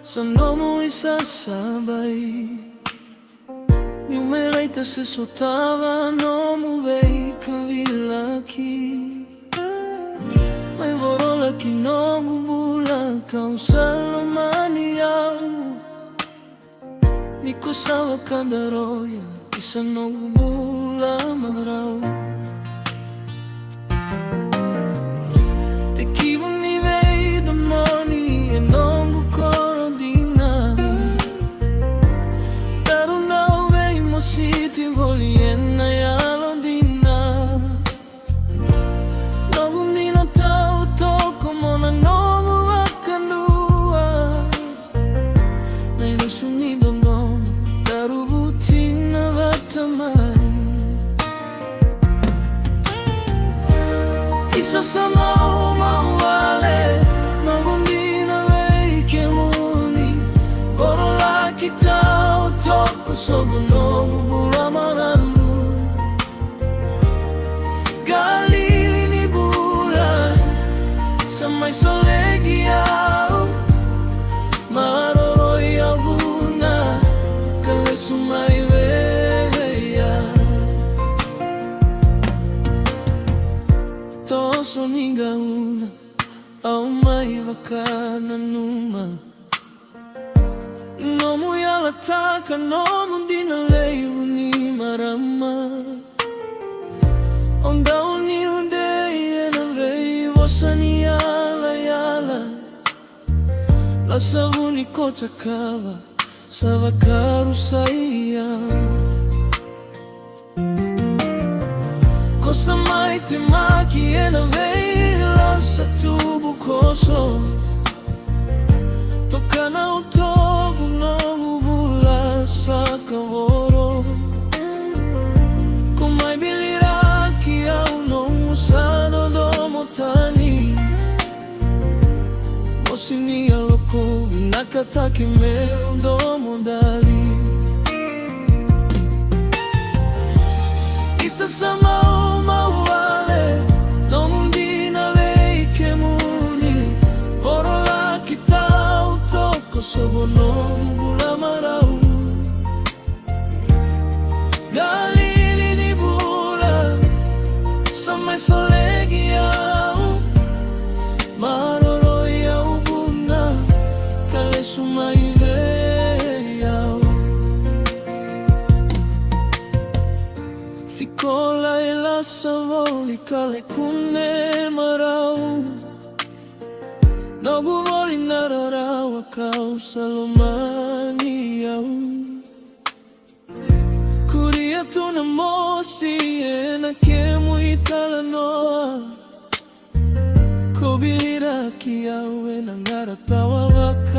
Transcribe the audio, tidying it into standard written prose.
Saan mo isasabay? Numeraita se soltava, não mudei kavilaki. May vorola que não bula kausal maniyaw. Ni ko sawa kandaroya, isa no bula maraw. Te kivo ni vei domani e non bucoro di na. Pero não vei mo si ti vogliena yalo di na. Nogun di no tau to como na nogu wakanua. Nay sunido no daru butina vatamai. Isa sama umawale nogun di na vei ke muni. Korola kita utoko sobu nogu buramanamu. Galili ni bulan sa may solegiyaw. Maroroy abuna kale sumay veya. Toso ni gauna au may vakana numa. No mu yalataka no mu dinaleyu ni marama. Onda uni udei na vei vosani yala yala. La savuni kochakava savakaru saia. Cosa mai te maki e na vei la satubu koso. Toka na utobu no bula sa kavoro. Kung may biliraki au no usado domotani. Mosini aloko nakataki meu domodali. Isa sama umawale nomundi na vei ke muni. Borola kita utoko sobo no bula marau. Galili ni bula sa may solegiyaw. Maroroy abuna kale sumay veyaw. Fikola ela savoli kale kune marau. Nogu voli nararawa kau salomaniyaw. Kuria tu na mosi e na kemu italanoa. Ko biliraki au e na ngaratawa waka.